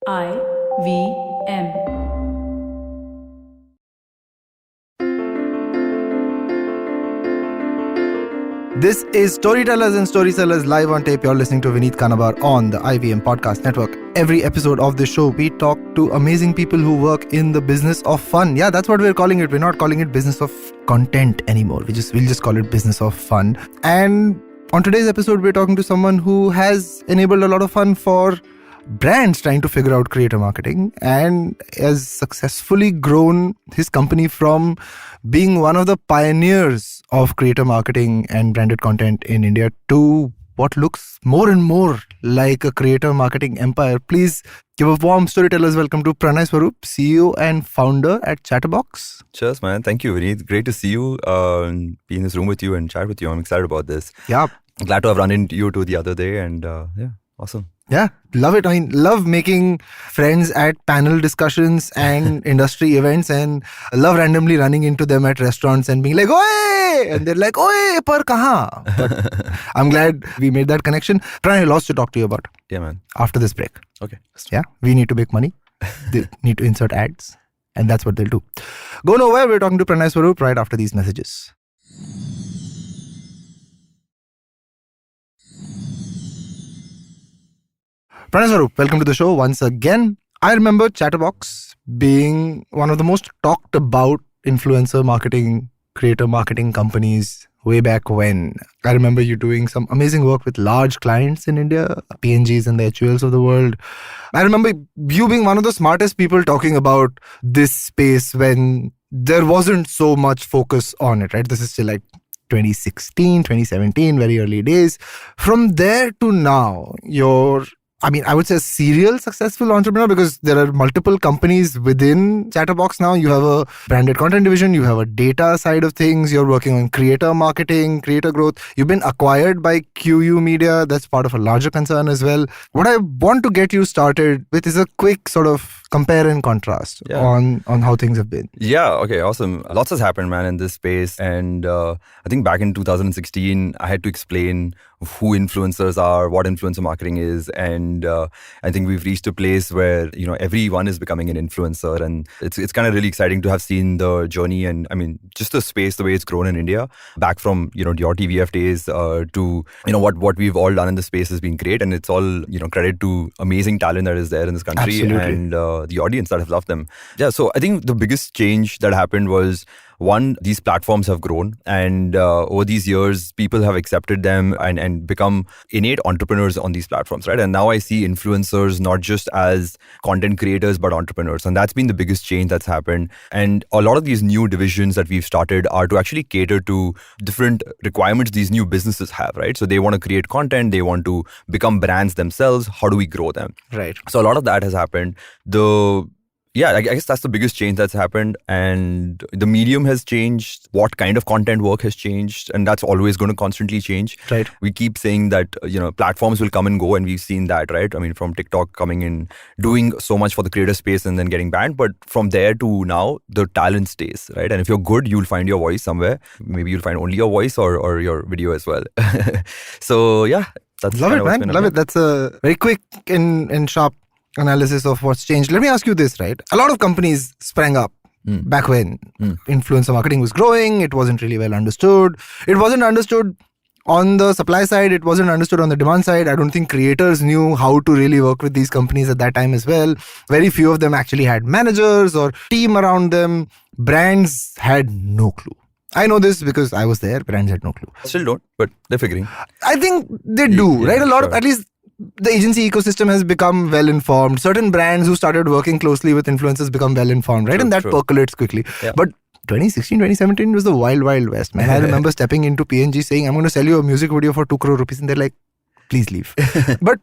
IVM. This is Storytellers and Storysellers live on tape. You're listening to Vineet Kanabar on the IVM Podcast Network. Every episode of this show, we talk to amazing people who work in the business of fun. Yeah, that's what we're calling it. We're not calling it business of content anymore. We'll just call it business of fun. And on today's episode, we're talking to someone who has enabled a lot of fun for brands trying to figure out creator marketing and has successfully grown his company from being one of the pioneers of creator marketing and branded content in India to what looks more and more like a creator marketing empire. Please give a warm Storytellers welcome to Pranay Swarup, CEO and founder at ChtrBox. Cheers, man. Thank you, Vineet. Great to see you, be in this room with you and chat with you. I'm excited about this. Yeah. Glad to have run into you two the other day and awesome. Yeah, love it. I mean, love making friends at panel discussions and industry events, and love randomly running into them at restaurants and being like, "Oi!" And they're like, "Oi, par kahan?" But I'm glad we made that connection. Pranay, lots to talk to you about. Yeah, man. After this break. Okay. Yeah, we need to make money. They need to insert ads, and that's what they'll do. Go nowhere. We're talking to Pranay Swarup right after these messages. Pranay Swarup, welcome to the show once again. I remember ChtrBox being one of the most talked about influencer marketing, creator marketing companies way back when. I remember you doing some amazing work with large clients in India, PNGs and the HULs of the world. I remember you being one of the smartest people talking about this space when there wasn't so much focus on it, right? This is still like 2016, 2017, very early days. From there to now, I would say a serial successful entrepreneur because there are multiple companies within ChtrBox now. You have a branded content division, you have a data side of things, you're working on creator marketing, creator growth. You've been acquired by QU Media. That's part of a larger concern as well. What I want to get you started with is a quick sort of compare and contrast on how things have been. Yeah, okay, awesome. Lots has happened, man, in this space. And I think back in 2016, I had to explain who influencers are, what influencer marketing is. And I think we've reached a place where, everyone is becoming an influencer. And it's kind of really exciting to have seen the journey and, just the space, the way it's grown in India, back from, your TVF days to, what we've all done in the space has been great. And it's all, credit to amazing talent that is there in this country. Absolutely. And the audience that have loved them. Yeah, so I think the biggest change that happened was, one, these platforms have grown and over these years, people have accepted them and become innate entrepreneurs on these platforms, right? And now I see influencers not just as content creators, but entrepreneurs. And that's been the biggest change that's happened. And a lot of these new divisions that we've started are to actually cater to different requirements these new businesses have, right? So they want to create content, they want to become brands themselves. How do we grow them? Right. So a lot of that has happened. I guess that's the biggest change that's happened. And the medium has changed. What kind of content work has changed. And that's always going to constantly change. Right. We keep saying that, platforms will come and go. And we've seen that, right? From TikTok coming in, doing so much for the creator space and then getting banned. But from there to now, the talent stays, right? And if you're good, you'll find your voice somewhere. Maybe you'll find only your voice or your video as well. So, yeah. That's Love it, man. Love it. That's a very quick and sharp analysis of what's changed. Let me ask you this, right? A lot of companies sprang up back when influencer marketing was growing. It wasn't really well understood. It wasn't understood on the supply side. It wasn't understood on the demand side. I don't think creators knew how to really work with these companies at that time as well. Very few of them actually had managers or team around them. Brands had no clue. I know this because I was there. Brands had no clue. Still don't, but they're figuring. I think they do, right? A lot of, at least the agency ecosystem has become well-informed. Certain brands who started working closely with influencers become well-informed, right? And that percolates quickly. Yeah. But 2016, 2017 was the wild, wild west, man. I remember stepping into PNG saying, I'm going to sell you a music video for 2 crore rupees. And they're like, please leave. But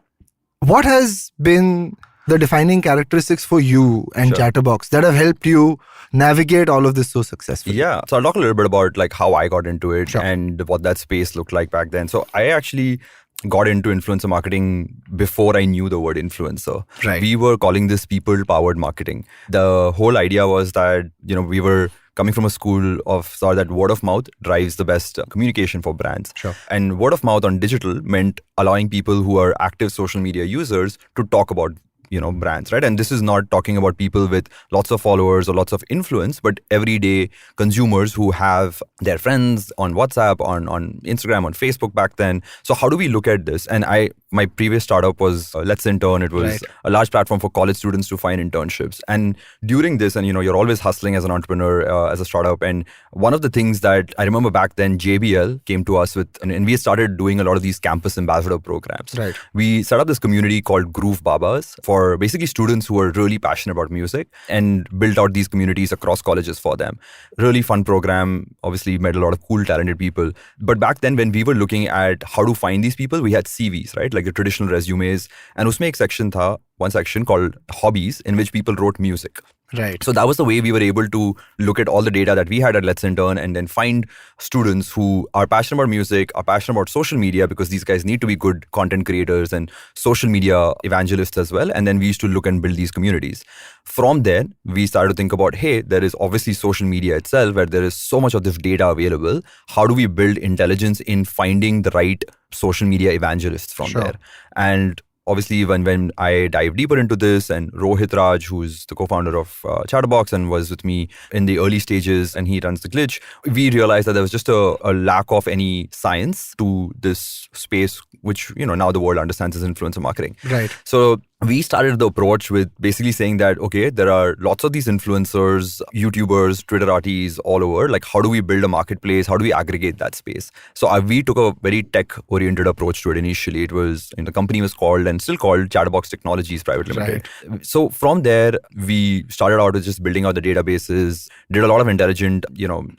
what has been the defining characteristics for you and ChtrBox that have helped you navigate all of this so successfully? Yeah. So I'll talk a little bit about like how I got into it and what that space looked like back then. So I actually got into influencer marketing before I knew the word influencer. Right. We were calling this people-powered marketing. The whole idea was that, we were coming from a school of thought that word of mouth drives the best communication for brands. Sure. And word of mouth on digital meant allowing people who are active social media users to talk about brands, right? And this is not talking about people with lots of followers or lots of influence, but everyday consumers who have their friends on WhatsApp, on Instagram, on Facebook back then. So how do we look at this? And my previous startup was Let's Intern. It was a large platform for college students to find internships. And during this, and you're always hustling as an entrepreneur, as a startup. And one of the things that I remember back then, JBL came to us with, and we started doing a lot of these campus ambassador programs. Right. We set up this community called Groove Babas for basically students who are really passionate about music, and built out these communities across colleges for them. Really fun program. Obviously met a lot of cool, talented people. But back then, when we were looking at how to find these people, we had CVs, right? Like the traditional resumes. And usme ek one section called hobbies, in which people wrote music. Right. So that was the way we were able to look at all the data that we had at Let's Intern, and then find students who are passionate about music, are passionate about social media, because these guys need to be good content creators and social media evangelists as well. And then we used to look and build these communities. From there, we started to think about, hey, there is obviously social media itself, where there is so much of this data available. How do we build intelligence in finding the right social media evangelists from there? And obviously, when I dive deeper into this, and Rohit Raj, who's the co-founder of ChtrBox and was with me in the early stages, and he runs The Glitch, we realized that there was just a lack of any science to this space, which now the world understands as influencer marketing. Right. So we started the approach with basically saying that, okay, there are lots of these influencers, YouTubers, Twitterati all over. Like, how do we build a marketplace? How do we aggregate that space? So we took a very tech-oriented approach to it initially. It was, the company was called, and still called, ChtrBox Technologies Private Limited. Right. So from there, we started out with just building out the databases, did a lot of intelligent,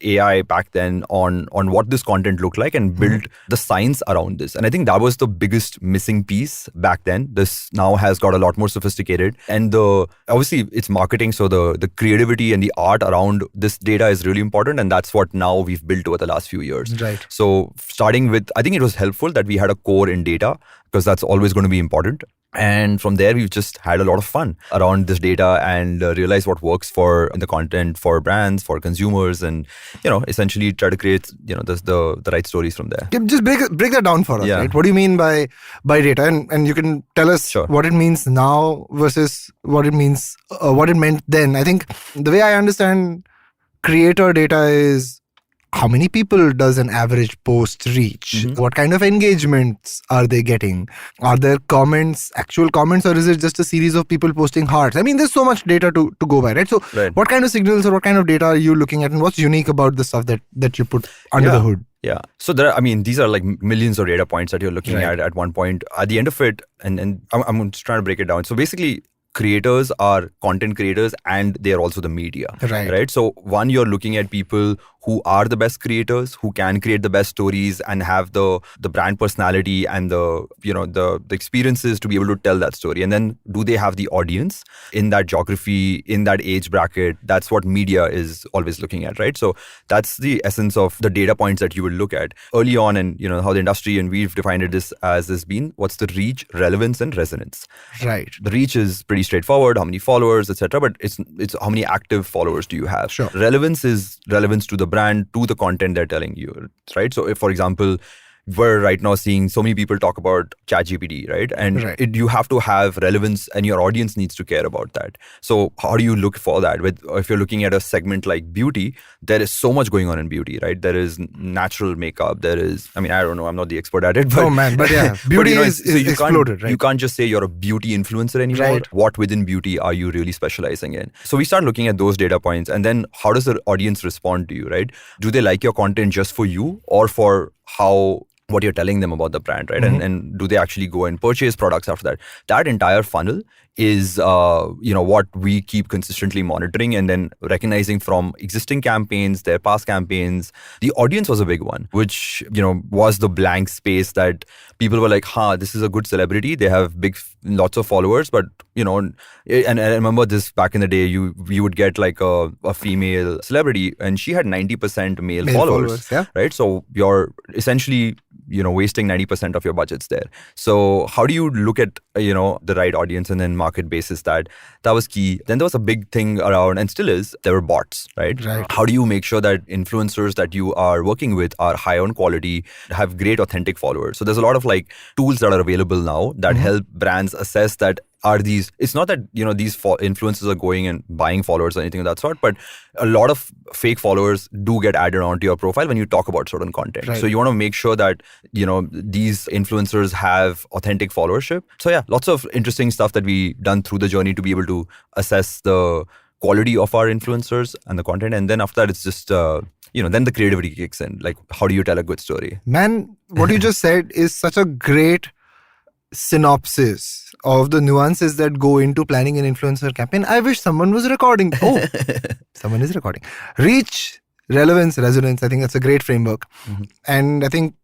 AI back then on what this content looked like, and built the science around this. And I think that was the biggest missing piece back then. This now has got a lot more sophisticated, and obviously it's marketing, so the creativity and the art around this data is really important, and that's what now we've built over the last few years. Right. So starting with, I think it was helpful that we had a core in data, because that's always going to be important. And from there, we've just had a lot of fun around this data, and realize what works for the content, for brands, for consumers, and essentially try to create the right stories from there. Just break that down for us. Right? What do you mean by data? And you can tell us what it means now versus what it means, what it meant then. I think the way I understand creator data is, how many people does an average post reach? What kind of engagements are they getting? Are there comments, actual comments, or is it just a series of people posting hearts? I mean, there's so much data to go by, right? So what kind of signals or what kind of data are you looking at, and what's unique about the stuff that you put under the hood? Yeah. So these are like millions of data points that you're looking at one point. At the end of it, and I'm just trying to break it down. So basically, creators are content creators, and they are also the media. Right. So one, you're looking at people who are the best creators, who can create the best stories and have the brand personality and the experiences to be able to tell that story. And then, do they have the audience in that geography, in that age bracket? That's what media is always looking at, right? So that's the essence of the data points that you will look at early on, and how the industry, and we've defined it as has been, what's the reach, relevance, and resonance. Right. The reach is pretty straightforward, how many followers, etc. But it's how many active followers do you have? Sure. Relevance is relevance to the brand, to the content they're telling you, right? So if, for example, we're right now seeing so many people talk about ChatGPT, right? And you have to have relevance, and your audience needs to care about that. So how do you look for that? If you're looking at a segment like beauty, there is so much going on in beauty, right? There is natural makeup. There is, I don't know, I'm not the expert at it. But yeah, beauty is exploded, right? You can't just say you're a beauty influencer anymore. Right. What within beauty are you really specializing in? So we start looking at those data points, and then how does the audience respond to you, right? Do they like your content just for you, or for what you're telling them about the brand, right? And do they actually go and purchase products after that? That entire funnel is what we keep consistently monitoring, and then recognizing from existing campaigns, their past campaigns. The audience was a big one, which was the blank space that people were like, this is a good celebrity, they have lots of followers, but and I remember this back in the day, you would get like a female celebrity, and she had 90% male followers, right? So you're essentially wasting 90% of your budgets there. So how do you look at the right audience, and then market basis that was key. Then there was a big thing around, and still is, there were bots, right? How do you make sure that influencers that you are working with are high on quality, have great authentic followers? So there's a lot of like tools that are available now that help brands assess that are these, it's not that, these influencers are going and buying followers or anything of that sort, but a lot of fake followers do get added onto your profile when you talk about certain content. Right. So you want to make sure that, these influencers have authentic followership. So yeah, lots of interesting stuff that we done through the journey to be able to assess the quality of our influencers and the content. And then after that, it's just, then the creativity kicks in. Like, how do you tell a good story? Man, what you just said is such a great synopsis of the nuances that go into planning an influencer campaign. I wish someone was recording. Oh, someone is recording. Reach, relevance, resonance. I think that's a great framework. Mm-hmm. And I think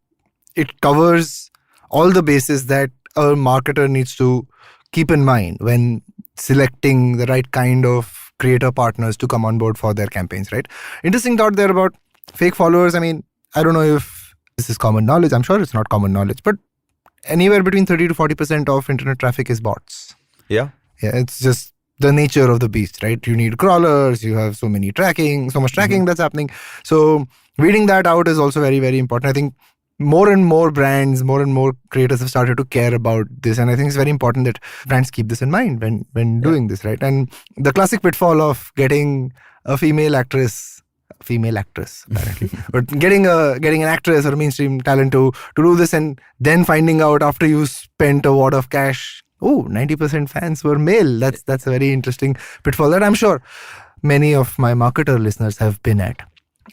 it covers all the bases that a marketer needs to keep in mind when selecting the right kind of creator partners to come on board for their campaigns, right? Interesting thought there about fake followers. I mean, I don't know if this is common knowledge. I'm sure it's not common knowledge, but anywhere between 30 to 40% of internet traffic is bots. Yeah. Yeah, it's just the nature of the beast, right? You need crawlers, you have so much tracking that's happening. So weeding that out is also very, very important. I think more and more brands, more and more creators have started to care about this. And I think it's very important that brands keep this in mind when doing this, right? And the classic pitfall of getting a female actress apparently, but getting an actress or a mainstream talent to do this, and then finding out after you spent a wad of cash, 90% fans were male. That's a very interesting pitfall that I'm sure many of my marketer listeners have been at.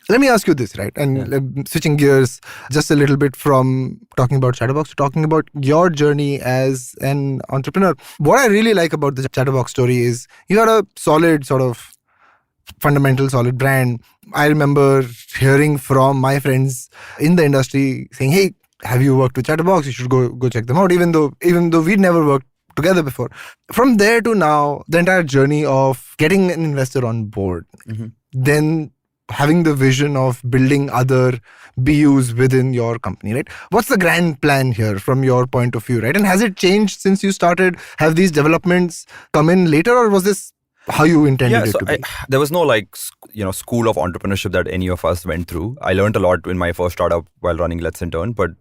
Let me ask you this, right? And switching gears just a little bit from talking about ChtrBox to talking about your journey as an entrepreneur. What I really like about the ChtrBox story is you had a solid sort of fundamental, solid brand. I remember hearing from my friends in the industry saying, hey, have you worked with ChtrBox? You should go check them out, even though we'd never worked together before. From there to now, the entire journey of getting an investor on board, then having the vision of building other BUs within your company, right? What's the grand plan here from your point of view, right? And has it changed since you started? Have these developments come in later, or was this how you intended it to be? There was no school of entrepreneurship that any of us went through. I learned a lot in my first startup while running Let's Intern, but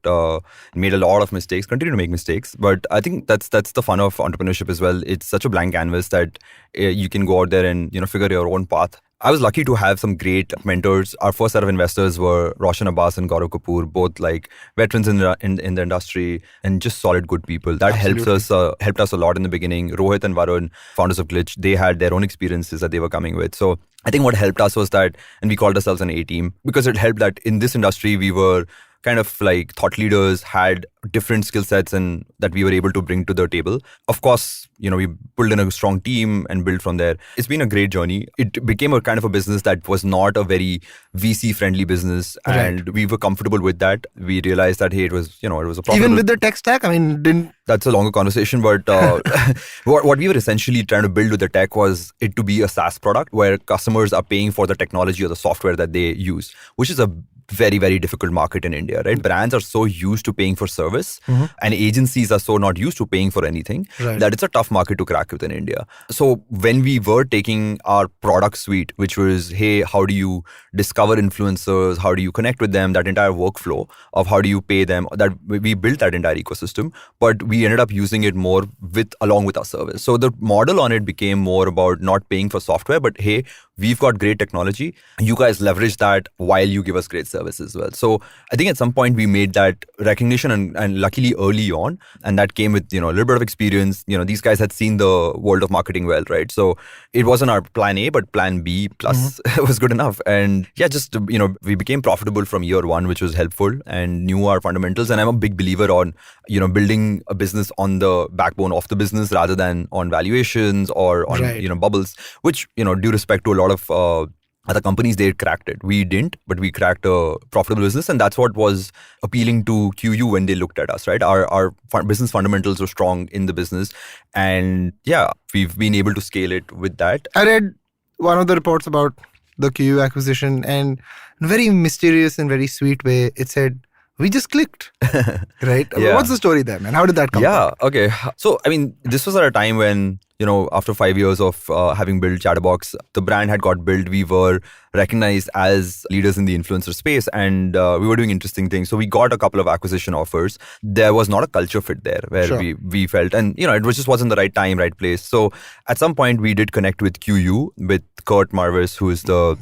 made a lot of mistakes, continue to make mistakes. But I think that's the fun of entrepreneurship as well. It's such a blank canvas that you can go out there and figure your own path. I was lucky to have some great mentors. Our first set of investors were Roshan Abbas and Gaurav Kapoor, both like veterans in the industry and just solid good people. That helped us a lot in the beginning. Rohit and Varun, founders of Glitch, they had their own experiences that they were coming with. So I think what helped us was that, and we called ourselves an A team, because it helped that in this industry we were kind of like thought leaders, had different skill sets and that we were able to bring to the table. Of course, we pulled in a strong team and built from there. It's been a great journey. It became a kind of a business that was not a very VC friendly business, and we were comfortable with that. We realized that, hey, it was a profitable. Even with the tech stack, I mean, that's a longer conversation, but what we were essentially trying to build with the tech was it to be a SaaS product where customers are paying for the technology or the software that they use, which is a very, very difficult market in India, right? Brands are so used to paying for service and agencies are so not used to paying for anything that it's a tough market to crack within India. So when we were taking our product suite, which was, hey, how do you discover influencers? How do you connect with them? That entire workflow of how do you pay them, that we built that entire ecosystem, but we ended up using it more along with our service. So the model on it became more about not paying for software, but hey, we've got great technology. You guys leverage that while you give us great service as well. So I think at some point we made that recognition and luckily early on, and that came with, a little bit of experience. These guys had seen the world of marketing well, right? So it wasn't our plan A, but plan B plus was good enough. And just, we became profitable from year one, which was helpful, and knew our fundamentals. And I'm a big believer on, building a business on the backbone of the business rather than on valuations or on, bubbles, which, due respect to a lot of other companies, they cracked it. We didn't, but we cracked a profitable business, and that's what was appealing to QU when they looked at us, right? Our business fundamentals were strong in the business, and we've been able to scale it with that. I read one of the reports about the QU acquisition, and in a very mysterious and very sweet way, it said, we just clicked, right? What's the story there, man? How did that come about? Okay. So, I mean, this was at a time when after 5 years of having built ChtrBox, the brand had got built. We were recognized as leaders in the influencer space, and we were doing interesting things. So we got a couple of acquisition offers. There was not a culture fit there where we felt, and it just wasn't the right time, right place. So at some point we did connect with QU, with Kurt Marvis, who is the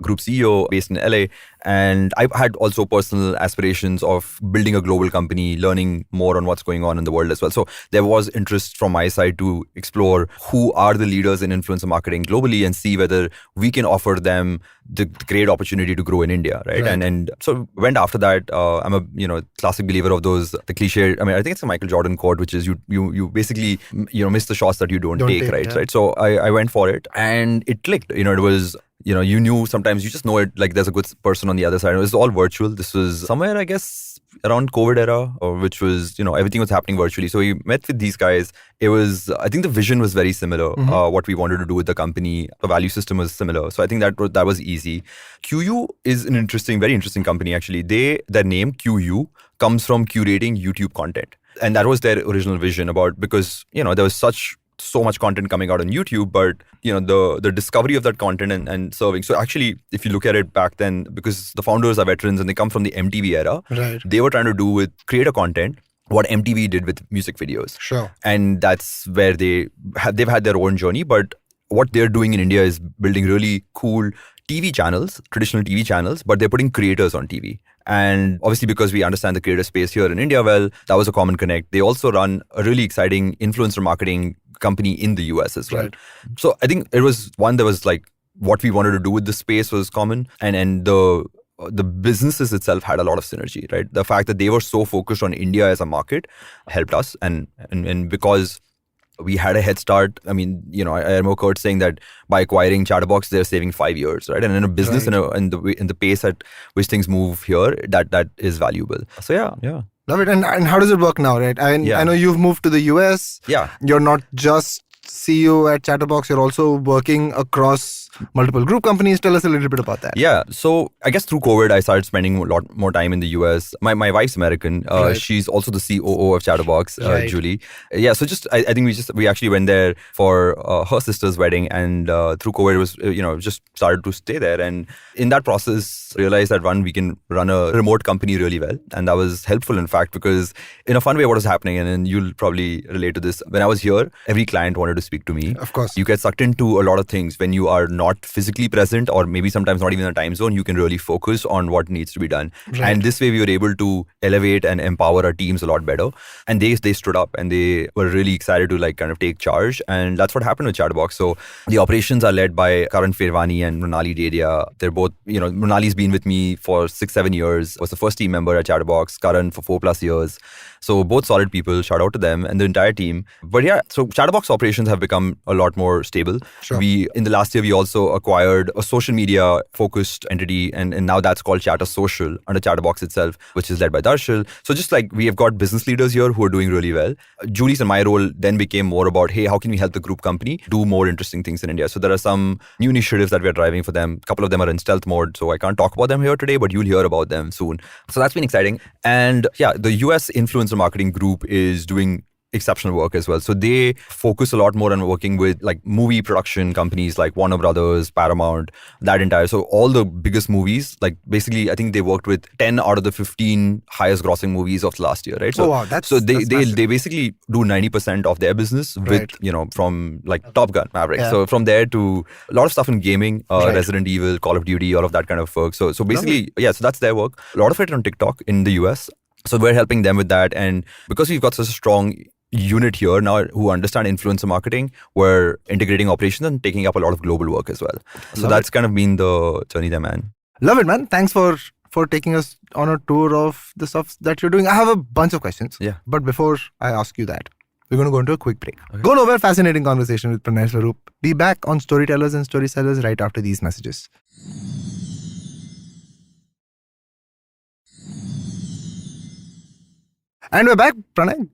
group CEO based in LA. And I had also personal aspirations of building a global company, learning more on what's going on in the world as well. So there was interest from my side to explore who are the leaders in influencer marketing globally and see whether we can offer them the great opportunity to grow in India, right? And so went after that. I'm a classic believer of those, the cliche. I mean, I think it's a Michael Jordan quote, which is you basically miss the shots that you don't take, right? Right. So I went for it, and it clicked. It was. You knew sometimes you just know it, like there's a good person on the other side. It was all virtual. This was somewhere, I guess, around COVID era, which was, everything was happening virtually. So we met with these guys. It was, I think the vision was very similar, what we wanted to do with the company. The value system was similar. So I think that was easy. QU is an very interesting company, actually. Their name, QU, comes from curating YouTube content. And that was their original vision because, there was so much content coming out on YouTube, but the discovery of that content and serving. So actually, if you look at it back then, because the founders are veterans and they come from the MTV era, they were trying to do with creator content what MTV did with music videos. Sure. And that's where they've had their own journey. But what they're doing in India is building really cool TV channels, traditional TV channels, but they're putting creators on TV. And obviously, because we understand the creator space here in India well, that was a common connect. They also run a really exciting influencer marketing company in the US as well. So I think it was one that was like what we wanted to do with the space was common, and the businesses itself had a lot of synergy, right? The fact that they were so focused on India as a market helped us, and because we had a head start. I mean, I remember Kurt saying that by acquiring ChtrBox, they're saving 5 years, right? And in a business, in the pace at which things move here, that is valuable. So yeah. Love it. And how does it work now, right? I know you've moved to the US. Yeah. You're not just CEO at ChtrBox, you're also working across multiple group companies. Tell us a little bit about that. Yeah. So I guess through COVID, I started spending a lot more time in the US. My wife's American. She's also the COO of ChtrBox, Julie. Yeah. So I think we actually went there for her sister's wedding, and through COVID, it was, just started to stay there. And in that process, realized that we can run a remote company really well. And that was helpful, in fact, because in a fun way, what was happening, and you'll probably relate to this, when I was here, every client wanted to speak to me. Of course. You get sucked into a lot of things when you are not physically present, or maybe sometimes not even in a time zone. You can really focus on what needs to be done. And this way we were able to elevate and empower our teams a lot better. And they stood up and they were really excited to kind of take charge. And that's what happened with ChtrBox. So the operations are led by Karan Firvani and Mrinali Dedia. They're both, Mrinali's been with me for 6-7 years, was the first team member at ChtrBox, Karan for 4+ years. So both solid people, shout out to them and the entire team. But yeah, so ChtrBox operations have become a lot more stable. Sure. In the last year, we also acquired a social media focused entity, and now that's called Chatter Social under ChtrBox itself, which is led by Darshil. So just like we have got business leaders here who are doing really well. Julie's and my role then became more about, hey, how can we help the group company do more interesting things in India? So there are some new initiatives that we're driving for them. A couple of them are in stealth mode, so I can't talk about them here today, but you'll hear about them soon. So that's been exciting. And yeah, the US influencer marketing group is doing exceptional work as well. So they focus a lot more on working with like movie production companies like Warner Brothers, Paramount, so all the biggest movies, like basically I think they worked with 10 out of the 15 highest grossing movies of last year, right? So, wow, they basically do 90% of their business with, from like Top Gun, Maverick. Yeah. So from there to a lot of stuff in gaming, Resident Evil, Call of Duty, all of that kind of work. So basically, so that's their work. A lot of it on TikTok in the US. So we're helping them with that. And because we've got such a strong unit here now who understand influencer marketing, we're integrating operations and taking up a lot of global work as well. So that's kind of been the journey there, man. Love it, man. Thanks for taking us on a tour of the stuff that you're doing. I have a bunch of questions. Yeah. But before I ask you that, we're going to go into a quick break. Okay. Go nowhere. Fascinating conversation with Pranay Swarup. Be back on Storytellers and Storysellers right after these messages. And we're back, Pranay.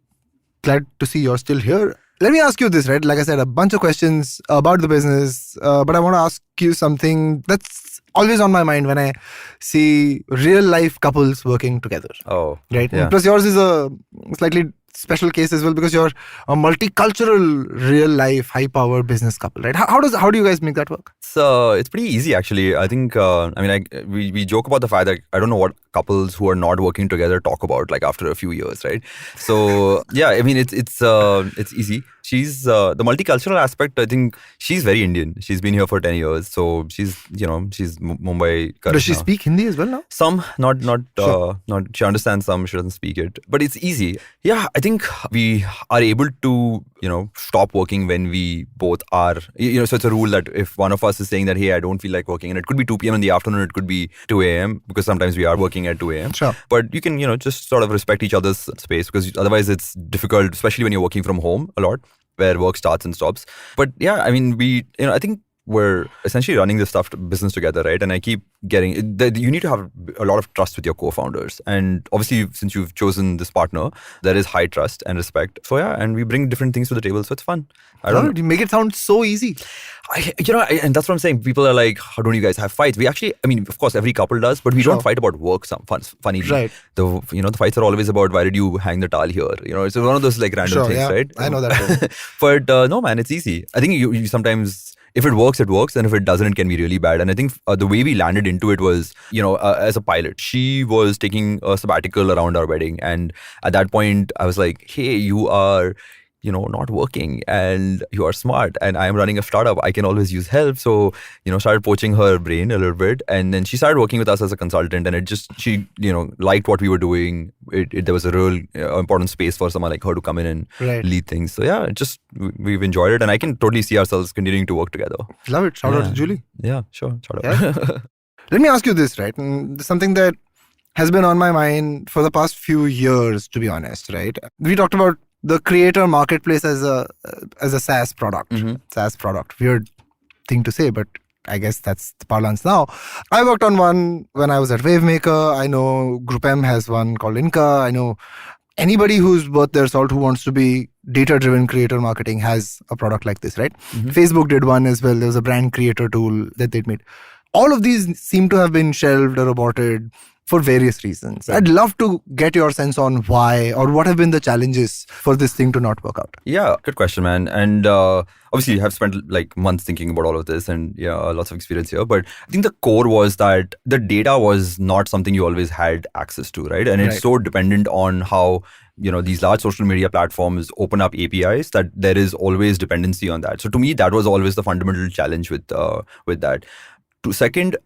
Glad to see you're still here. Let me ask you this, right? Like I said, a bunch of questions about the business, but I want to ask you something that's always on my mind when I see real life couples working together. Oh, right. Yeah. Plus, yours is a slightly special case as well because you're a multicultural, real life, high power business couple, right? How do you guys make that work? So it's pretty easy actually. I think we joke about the fact that I don't know what couples who are not working together talk about like after a few years, right? So yeah, I mean it's easy. She's the multicultural aspect. I think she's very Indian. She's been here for 10 years, so she's Mumbai. Does she speak Hindi as well now? Some, not. Sure. Not. She understands some. She doesn't speak it, but it's easy. Yeah, I think we are able to stop working when we both are. So it's a rule that if one of us is saying that, hey, I don't feel like working, and it could be 2 p.m. in the afternoon, it could be 2 a.m. because sometimes we are working at 2 a.m. Sure. But you can just sort of respect each other's space because otherwise it's difficult, especially when you're working from home a lot, where work starts and stops. But yeah, I mean, I think we're essentially running this business together, right? And I keep getting you need to have a lot of trust with your co-founders, and obviously since you've chosen this partner, there is high trust and respect. So yeah, and we bring different things to the table, so it's fun. You make it sound so easy. And that's what I'm saying. People are like, how don't you guys have fights? We actually, I mean, of course, every couple does, but we don't fight about work. Funny, right? The fights are always about why did you hang the towel here? It's one of those like random things, right? I know that. But no, man, it's easy. I think you sometimes. If it works, it works. And if it doesn't, it can be really bad. And I think the way we landed into it was, as a pilot, she was taking a sabbatical around our wedding. And at that point, I was like, hey, you are, not working and you are smart and I am running a startup. I can always use help. So, started poaching her brain a little bit. And then she started working with us as a consultant and she liked what we were doing. There was a real important space for someone like her to come in and lead things. So yeah, we've enjoyed it and I can totally see ourselves continuing to work together. Love it. Shout out to Julie. Yeah, sure. Shout out. Let me ask you this, right? Something that has been on my mind for the past few years, to be honest, right? We talked about the creator marketplace as a SaaS product. Mm-hmm. SaaS product. Weird thing to say, but I guess that's the parlance now. I worked on one when I was at Wavemaker. I know Group M has one called Inca. I know anybody who's worth their salt who wants to be data-driven creator marketing has a product like this, right? Mm-hmm. Facebook did one as well. There was a brand creator tool that they'd made. All of these seem to have been shelved or aborted for various reasons. Right. I'd love to get your sense on why or what have been the challenges for this thing to not work out. Yeah, good question, man. And obviously, you have spent like months thinking about all of this and lots of experience here. But I think the core was that the data was not something you always had access to, right? And it's so dependent on how these large social media platforms open up APIs that there is always dependency on that. So to me, that was always the fundamental challenge with that. Second,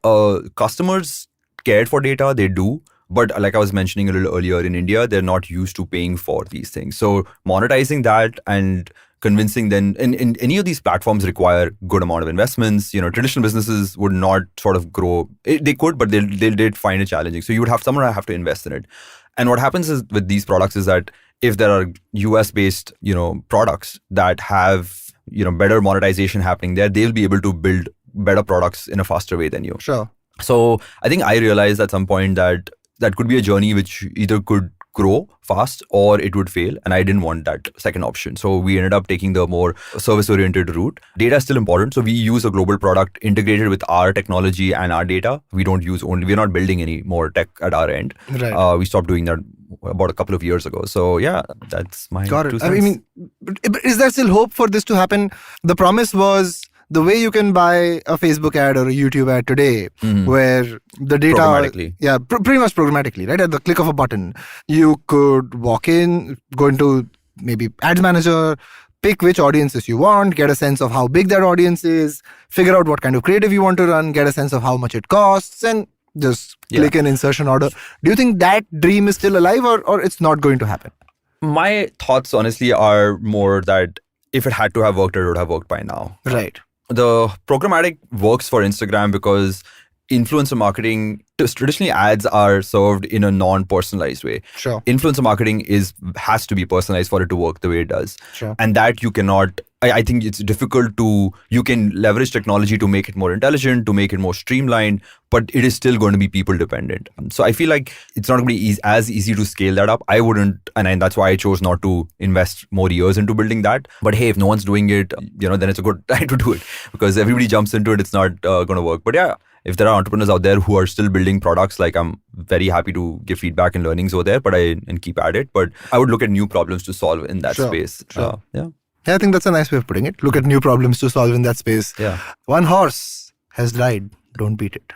customers cared for data, they do. But like I was mentioning a little earlier, in India, they're not used to paying for these things. So monetizing that and convincing them, in any of these platforms require good amount of investments. Traditional businesses would not sort of grow. They could, but they did find it challenging. So you would have someone have to invest in it. And what happens is with these products is that if there are US-based, products that have, better monetization happening there, they'll be able to build better products in a faster way than you. Sure. So I think I realized at some point that could be a journey which either could grow fast or it would fail. And I didn't want that second option. So we ended up taking the more service-oriented route. Data is still important. So we use a global product integrated with our technology and our data. We're not building any more tech at our end. Right. We stopped doing that about a couple of years ago. So yeah, that's my 2 cents. I mean, is there still hope for this to happen? The promise was the way you can buy a Facebook ad or a YouTube ad today, where the data... Programmatically. Yeah, pretty much programmatically, right? At the click of a button. You could walk in, go into maybe Ads Manager, pick which audiences you want, get a sense of how big that audience is, figure out what kind of creative you want to run, get a sense of how much it costs, and just click an insertion order. Do you think that dream is still alive or it's not going to happen? My thoughts, honestly, are more that if it had to have worked, it would have worked by now. Right. The programmatic works for Instagram because influencer marketing, traditionally ads are served in a non-personalized way. Sure. Influencer marketing has to be personalized for it to work the way it does. Sure. And that you cannot, I think it's difficult you can leverage technology to make it more intelligent, to make it more streamlined, but it is still going to be people dependent. So I feel like it's not going to be as easy to scale that up. I wouldn't, and that's why I chose not to invest more years into building that. But hey, if no one's doing it, then it's a good time to do it because everybody jumps into it. It's not going to work. But yeah, if there are entrepreneurs out there who are still building products, like I'm very happy to give feedback and learnings over there, and keep at it. But I would look at new problems to solve in that space. Sure. Yeah, I think that's a nice way of putting it. Look at new problems to solve in that space. Yeah. One horse has died. Don't beat it.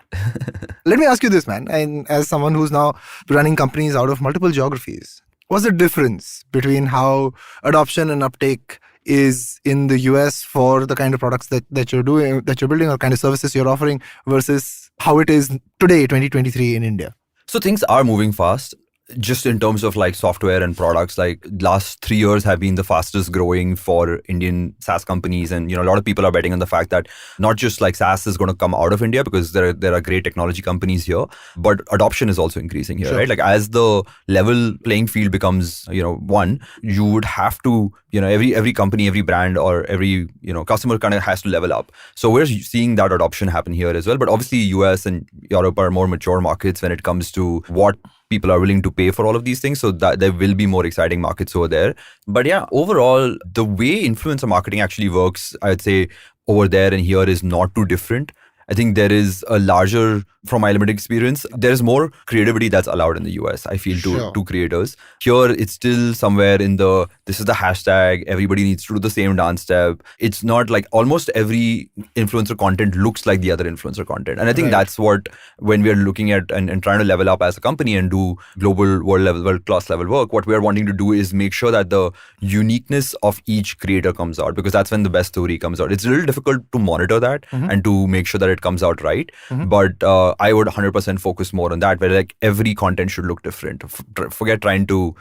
Let me ask you this, man. And as someone who's now running companies out of multiple geographies, what's the difference between how adoption and uptake is in the US for the kind of products that you're doing, that you're building, or kind of services you're offering, versus how it is today, 2023 in India? So things are moving fast. Just in terms of like software and products, like last 3 years have been the fastest growing for Indian SaaS companies. And, a lot of people are betting on the fact that not just like SaaS is going to come out of India, because there are great technology companies here, but adoption is also increasing here, right? Like as the level playing field becomes, one, you would have to, every company, every brand, or every, customer kind of has to level up. So we're seeing that adoption happen here as well. But obviously US and Europe are more mature markets when it comes to what people are willing to pay for all of these things, so that there will be more exciting markets over there. But yeah, overall, the way influencer marketing actually works, I'd say over there and here is not too different. I think there is a larger, from my limited experience, there is more creativity that's allowed in the US, I feel, to creators. Here, it's still somewhere in this is the hashtag, everybody needs to do the same dance step. It's not like almost every influencer content looks like the other influencer content. And I think that's what, when we're looking at and trying to level up as a company and do global world-class level work, what we're wanting to do is make sure that the uniqueness of each creator comes out, because that's when the best story comes out. It's a little difficult to monitor that and to make sure that it comes out right. But I would 100% focus more on that, where like every content should look different. Forget trying to,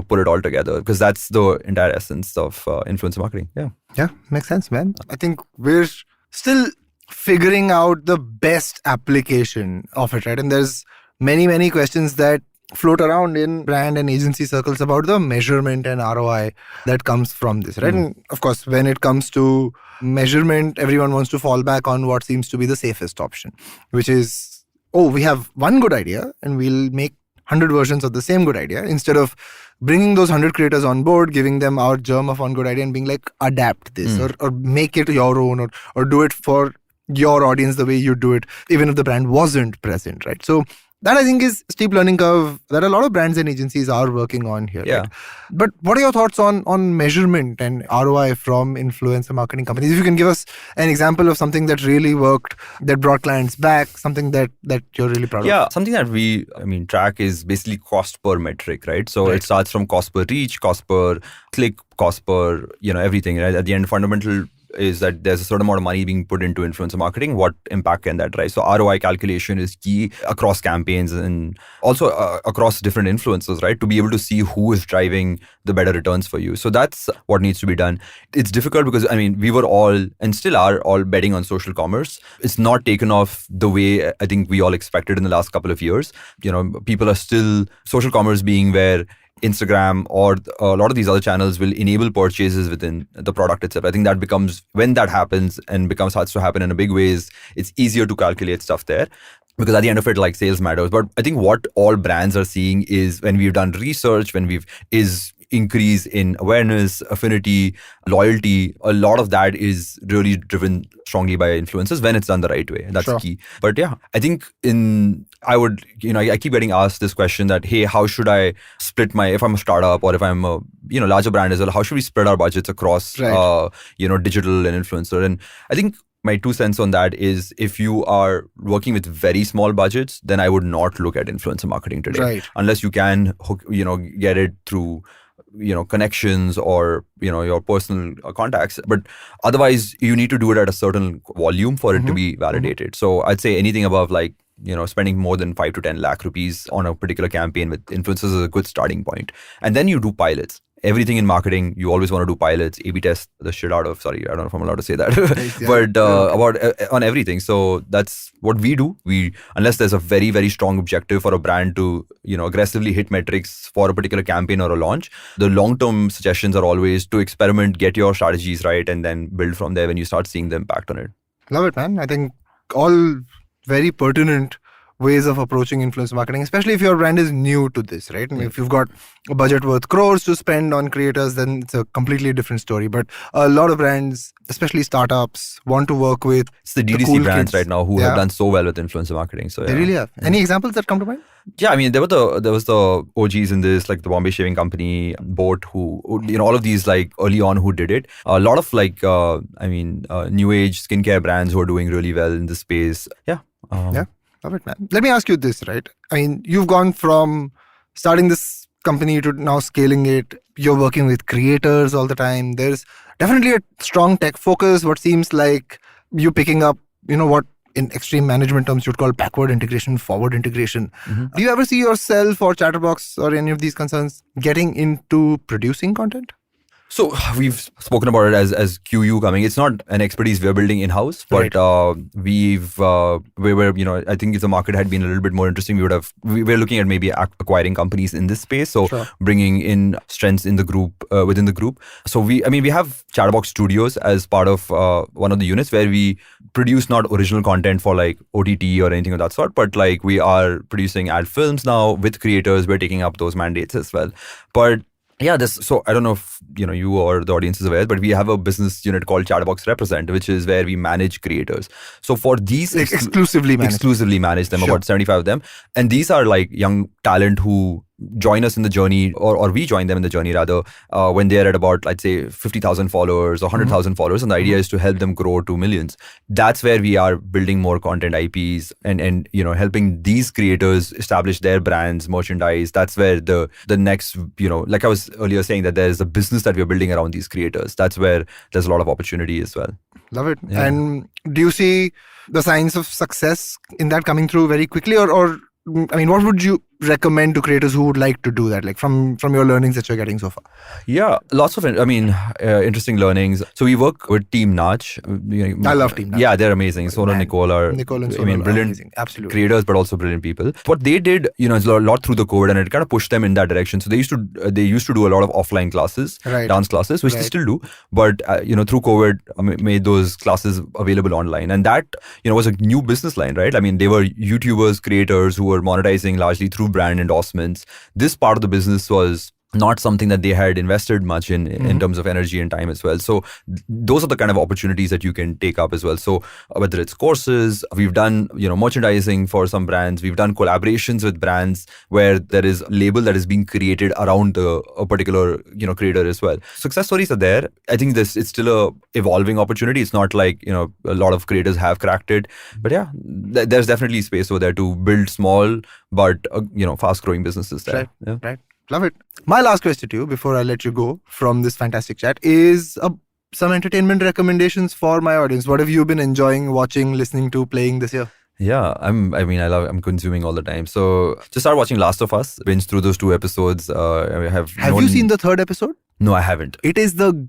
put it all together, because that's the entire essence of influencer marketing. Yeah, makes sense, man. I think we're still figuring out the best application of it, right? And there's many questions that float around in brand and agency circles about the measurement and ROI that comes from this, right? And of course, when it comes to measurement, everyone wants to fall back on what seems to be the safest option, which is, we have one good idea and we'll make 100 versions of the same good idea, instead of bringing those 100 creators on board, giving them our germ of one good idea and being like, adapt this or make it your own, or do it for your audience the way you do it, even if the brand wasn't present, right? So that, I think, is a steep learning curve that a lot of brands and agencies are working on here. Yeah. Right? But what are your thoughts on measurement and ROI from influencer marketing companies? If you can give us an example of something that really worked, that brought clients back, something that you're really proud of. Yeah, something that we track is basically cost per metric, right? So it starts from cost per reach, cost per click, cost per, everything, right? At the end, fundamental is that there's a certain amount of money being put into influencer marketing. What impact can that drive? So ROI calculation is key across campaigns and also across different influencers, right? To be able to see who is driving the better returns for you. So that's what needs to be done. It's difficult because, we were all and still are all betting on social commerce. It's not taken off the way I think we all expected in the last couple of years. People are still, social commerce being where Instagram or a lot of these other channels will enable purchases within the product itself. I think that becomes, when that happens and starts to happen in a big ways, it's easier to calculate stuff there. Because at the end of it, like, sales matters. But I think what all brands are seeing is, when we've done research, is increase in awareness, affinity, loyalty. A lot of that is really driven strongly by influencers when it's done the right way. And that's key. But yeah, I think I keep getting asked this question that, hey, how should I split if I'm a startup or if I'm a, larger brand as well, how should we spread our budgets across, digital and influencer? And I think my 2 cents on that is, if you are working with very small budgets, then I would not look at influencer marketing today, unless you can get it through connections or your personal contacts. But otherwise, you need to do it at a certain volume for it to be validated. So I'd say anything above spending more than 5 to 10 lakh rupees on a particular campaign with influencers is a good starting point. And then you do pilots. Everything in marketing, you always want to do pilots, A/B test the shit out of. Sorry, I don't know if I'm allowed to say that, but on everything. So that's what we do. Unless there's a very, very strong objective for a brand to aggressively hit metrics for a particular campaign or a launch, the long-term suggestions are always to experiment, get your strategies right, and then build from there when you start seeing the impact on it. Love it, man. I think all very pertinent ways of approaching influencer marketing, especially if your brand is new to this, right? I mean, if you've got a budget worth crores to spend on creators, then it's a completely different story. But a lot of brands, especially startups, want to work with It's the DTC cool brands kids right now who have done so well with influencer marketing. So They really have. Any examples that come to mind? Yeah, I mean, there was the OGs in this, like the Bombay Shaving Company, Boat, who all of these like early on who did it. A lot of like, new age skincare brands who are doing really well in this space. Yeah. Love it, man. Let me ask you this, right? I mean, you've gone from starting this company to now scaling it. You're working with creators all the time. There's definitely a strong tech focus. What seems like you picking up, what in extreme management terms you'd call backward integration, forward integration. Do you ever see yourself or ChtrBox or any of these concerns getting into producing content? So we've spoken about it as QU coming. It's not an expertise we're building in-house, but I think if the market had been a little bit more interesting, we're looking at maybe acquiring companies in this space. So bringing in strengths in the group, within the group. So we have ChtrBox Studios as part of one of the units where we produce not original content for like OTT or anything of that sort, but like we are producing ad films now with creators. We're taking up those mandates as well. But yeah, so I don't know if you or the audience is aware, but we have a business unit called ChtrBox Represent, which is where we manage creators. So for these exclusively manage them, about 75 of them, and these are like young talent who join us in the journey, or we join them in the journey rather, when they're at about, let's say, 50,000 followers or 100,000 followers, and the idea is to help them grow to millions. That's where we are building more content IPs and helping these creators establish their brands, merchandise. That's where the next, like I was earlier saying, that there's a business that we're building around these creators. That's where there's a lot of opportunity as well. Love it. Yeah. And do you see the signs of success in that coming through very quickly, or I mean, what would you recommend to creators who would like to do that, like from your learnings that you're getting so far? Yeah, lots of interesting learnings. So we work with Team Nach. I love Team Nach. Yeah, they're amazing. Sona and Nicole and Sona brilliant absolutely creators, but also brilliant people. What they did, is a lot through the COVID, and it kind of pushed them in that direction. So they used to do a lot of offline classes, dance classes, which they still do, but through COVID made those classes available online, and that was a new business line, right? I mean, they were YouTubers, creators who were monetizing largely through brand endorsements. This part of the business was not something that they had invested much in terms of energy and time as well. So those are the kind of opportunities that you can take up as well. So whether it's courses, we've done merchandising for some brands, we've done collaborations with brands where there is a label that is being created around a particular creator as well. Success stories are there. I think it's still a evolving opportunity. It's not like a lot of creators have cracked it, but yeah, there's definitely space over there to build small but fast growing businesses there. Right. Love it. My last question to you before I let you go from this fantastic chat is some entertainment recommendations for my audience. What have you been enjoying, watching, listening to, playing this year? Yeah, I'm consuming all the time. So just start watching Last of Us. Binge through those 2 episodes. Have you seen the 3rd episode? No, I haven't. It is the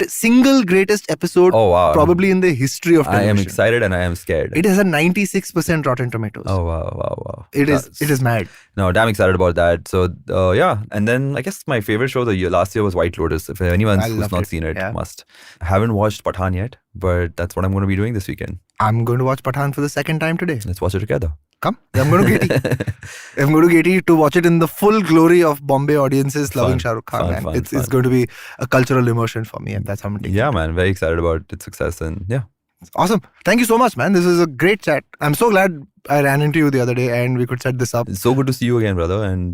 single greatest episode probably in the history of television. I am excited and I am scared. It has a 96% Rotten Tomatoes. Oh, wow. It is mad. No, damn excited about that. So, yeah. And then I guess my favorite show last year was White Lotus. If anyone who's not seen it, must. I haven't watched Pathaan yet, but that's what I'm going to be doing this weekend. I'm going to watch Pathaan for the 2nd time today. Let's watch it together. Come. I'm going to get you. I'm going to get you to watch it in the full glory of Bombay audiences loving Shah Rukh Khan. It's going to be a cultural immersion for me, and that's how I'm taking it. Yeah, man. Very excited about its success, and yeah. Awesome. Thank you so much, man. This is a great chat. I'm so glad I ran into you the other day and we could set this up. It's so good to see you again, brother. And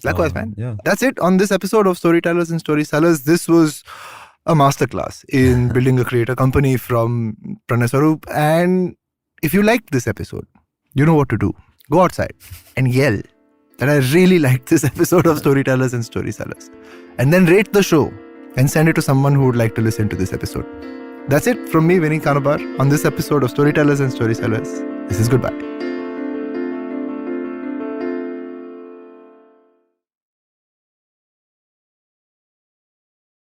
likewise, man. Yeah. That's it on this episode of Storytellers and Storysellers. This was a masterclass in building a creator company from Pranay Swarup. And if you liked this episode, you know what to do. Go outside and yell that I really liked this episode of Storytellers and Storysellers. And then rate the show and send it to someone who would like to listen to this episode. That's it from me, Vineet Kanabar, on this episode of Storytellers and Storysellers. This is goodbye.